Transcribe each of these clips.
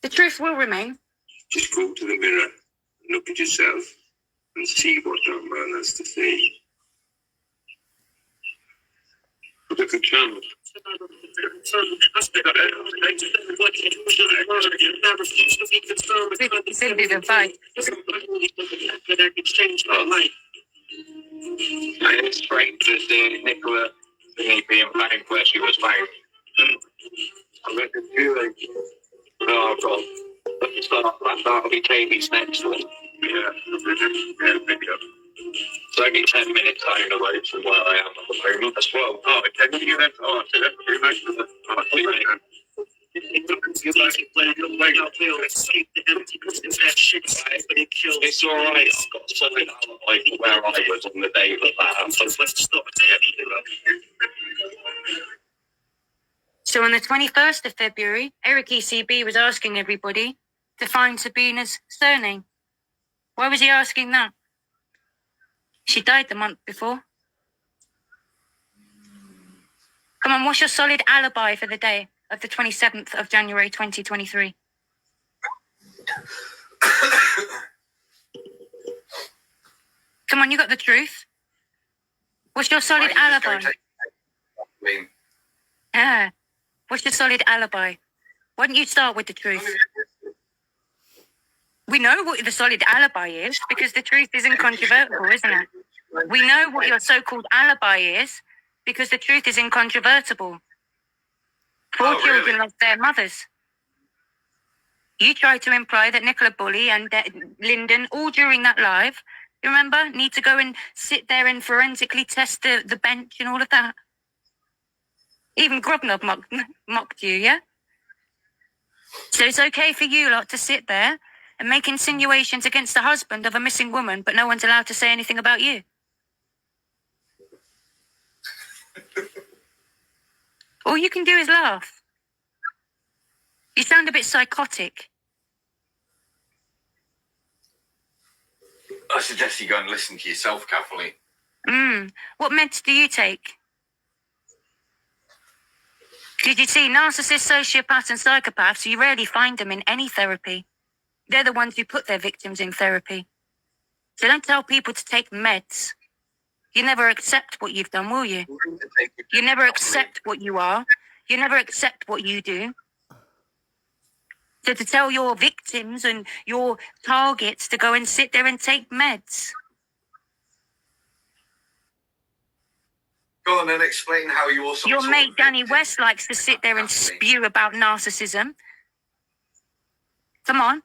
The truth will remain. Just go to the mirror, look at yourself, and see what that man has to say. Look at channel. Simply the fight. And it's strange to see Nicola being found where she was found. I went to Julie. No, I've got. That'll be Katie's next one. Yeah, maybe. It's only 10 minutes home away from where I am at the moment as well. Oh, okay. Can you then? Oh, okay. You're back to the. Oh, it's all right. I've got something like where I was on the day that happened. So on the 21st of February, Eric ECB was asking everybody to find Sabina's surname. Why was he asking that? She died the month before. Come on, what's your solid alibi for the day of the 27th of January 2023? Come on, you got the truth. What's your solid alibi? What's your solid alibi? Why don't you start with the truth? We know what the solid alibi is because the truth is incontrovertible, isn't it? We know what your so-called alibi is because the truth is incontrovertible. Four children lost their mothers. You tried to imply that Nicola Bully and Lyndon, all during that live, you remember, need to go and sit there and forensically test the bench and all of that. Even Grobnob mocked you, yeah? So it's okay for you lot to sit there and make insinuations against the husband of a missing woman, but no one's allowed to say anything about you. All you can do is laugh. You sound a bit psychotic. I suggest you go and listen to yourself carefully. What meds do you take? Did you see narcissists, sociopaths and psychopaths? You rarely find them in any therapy. They're the ones who put their victims in therapy. So don't tell people to take meds. You never accept what you've done, will you? You never accept what you are. You never accept what you do. So to tell your victims and your targets to go and sit there and take meds. Go on and explain how you also... Your mate Danny West likes to sit there and spew about narcissism. Come on.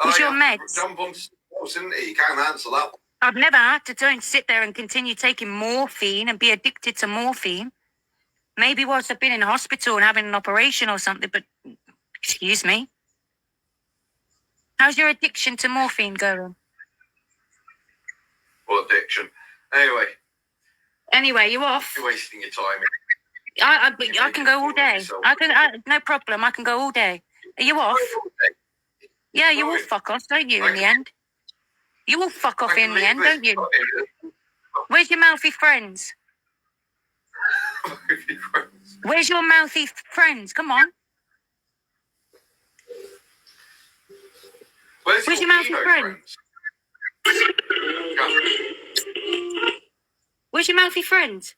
What's your meds? Jump on, isn't it? You can't answer that. I've never had to don't sit there and continue taking morphine and be addicted to morphine. Maybe whilst I've been in hospital and having an operation or something, but excuse me. How's your addiction to morphine going? What addiction? Anyway, you off? You're wasting your time. I can go all day. No problem. I can go all day. Are you off? Yeah, you will fuck off, don't you, in the end? You will fuck off in the end, don't you? Where's your mouthy friends? Where's your mouthy friends? Come on. Where's your mouthy friends? Where's your mouthy friends?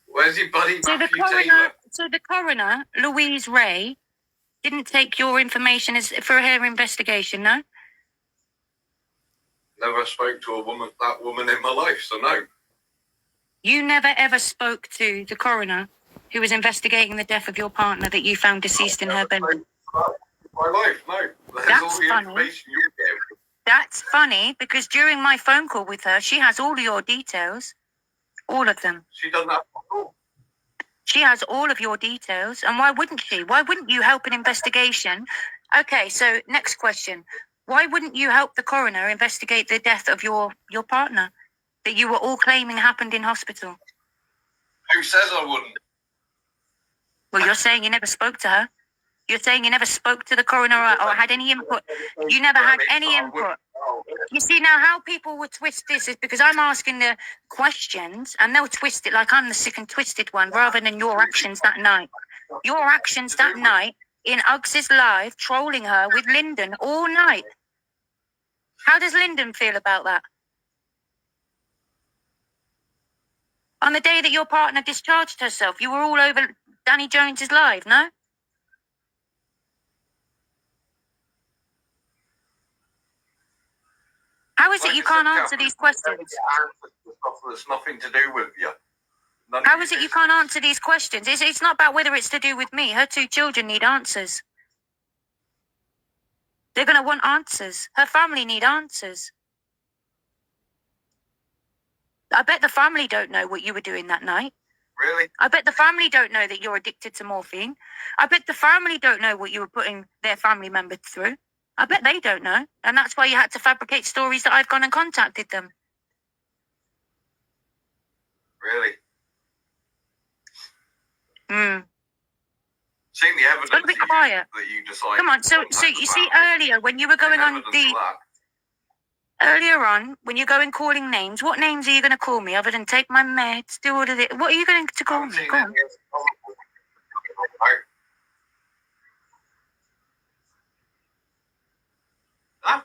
Where's your buddy Matthew Taylor? So the coroner, Louise Ray, didn't take your information for her investigation, no? Never spoke to that woman in my life, so no. You never ever spoke to the coroner who was investigating the death of your partner that you found deceased in her bed? My life, no. That's funny. That's funny because during my phone call with her, she has all your details. All of them. She doesn't have to call. She has all of your details. And why wouldn't she? Why wouldn't you help an investigation? Okay, so next question. Why wouldn't you help the coroner investigate the death of your partner that you were all claiming happened in hospital? Who says I wouldn't? Well, you're saying you never spoke to her. You're saying you never spoke to the coroner or had any input. You never had any input. You see, now how people would twist this is because I'm asking the questions and they'll twist it like I'm the sick and twisted one rather than your actions that night. Your actions that night in Uggs's live trolling her with Lyndon all night. How does Lyndon feel about that? On the day that your partner discharged herself, you were all over Danny Jones's live, no? How is it you can't answer these questions? It's nothing to do with you. How is it you can't answer these questions? It's not about whether it's to do with me. Her 2 children need answers. They're going to want answers. Her family need answers. I bet the family don't know what you were doing that night. Really? I bet the family don't know that you're addicted to morphine. I bet the family don't know what you were putting their family members through. I bet they don't know. And that's why you had to fabricate stories that I've gone and contacted them. Really? Hmm. Seen the evidence Don't be quiet. that you decided. Come on, so you see earlier when you were going on earlier on, when you're going calling names, what names are you going to call me other than take my meds, do all of it? What are you going to call me? Go on. Huh?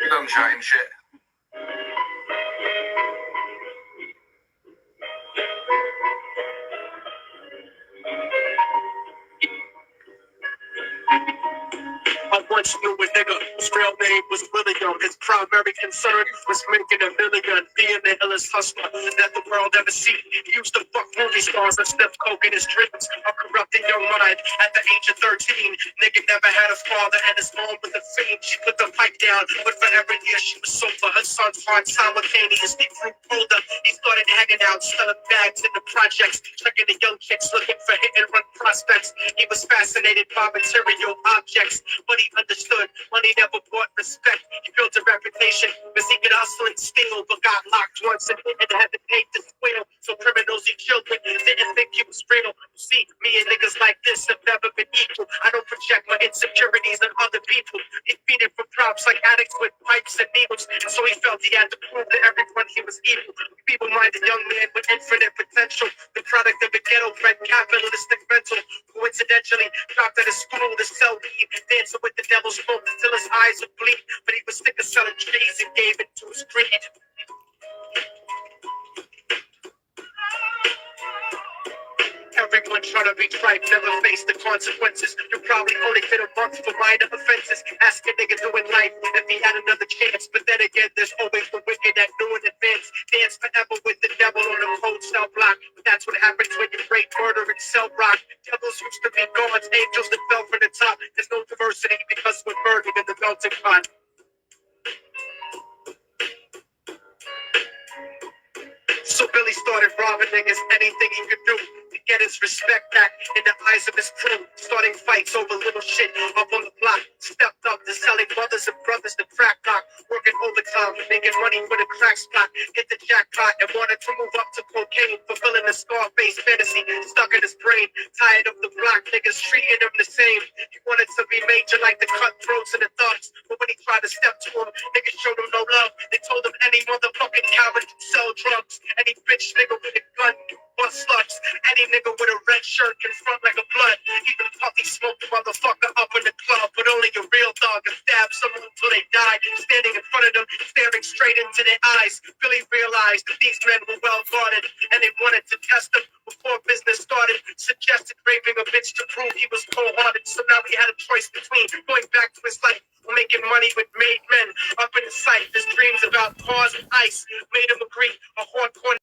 You done chatting shit. I once knew a nigga whose real name was William. His primary concern was making $1 million, being the illest hustler that the world ever seen. He used to fuck movie stars and sniff coke in his dreams. A corrupted young mind at the age of 13. Nigga never had a father, and his mom was a fiend. She put the pipe down, but for every year she was sober. Her son's heart simultaneously grew colder. He started hanging out, selling bags in the projects, checking the young chicks looking for hit and run prospects. He was fascinated by material objects, but he understood money never bought respect. He built a reputation because he could hustle and steal, but got locked once and had to pay the squeal. So criminals he killed with didn't think he was real. See, me and niggas like this have never been equal. I don't project my insecurities on other people. He feeding from props like addicts with pipes and needles. And so he felt he had to prove to everyone he was evil. Feeble-minded young man with infinite potential. The product of a ghetto-bred capitalistic mental. Coincidentally, dropped out of school to sell weed, dancing with the devil's smoke until his eyes would bleed. But he was sick of selling trees and gave it to his greed. Everyone trying to be tripe, never face the consequences. You probably only fit a month for minor offenses. Ask a nigga doing life if he had another chance. But then again, there's always the wicked that knew in advance. Dance forever with the devil on a cold cell block. But that's what happens when you break murder and cell rock. Devils used to be gods, angels that fell from the top. There's no diversity because we're murdered in the melting pot. So Billy started robbing niggas, anything he could do to get his respect back in the eyes of his crew. Starting fights over little shit up on the block. Stepped up to selling mothers and brothers to crack rock. Working overtime, making money for the crack spot. Hit the jackpot and wanted to move up to cocaine. Fulfilling the Scarface fantasy stuck in his brain. Tired of the block niggas treating him the same. He wanted to be major like the cutthroats and the thugs. But when he tried to step to him, niggas showed him no love. They told him any motherfucking coward can sell drugs. Any bitch nigga with a gun can bust sluts. Any nigga with a red shirt can front like a blood. Even Puffy smoked the motherfucker up in the club. But only a real thug can stab someone until they die. Standing in front of them, staring staring straight into their eyes. Billy realized that these men were well guarded, and they wanted to test him before business started. Suggested raping a bitch to prove he was cold-hearted. So now he had a choice between going back to his life or making money with made men. Up in sight, his dreams about cars and ice made him agree. A hardcore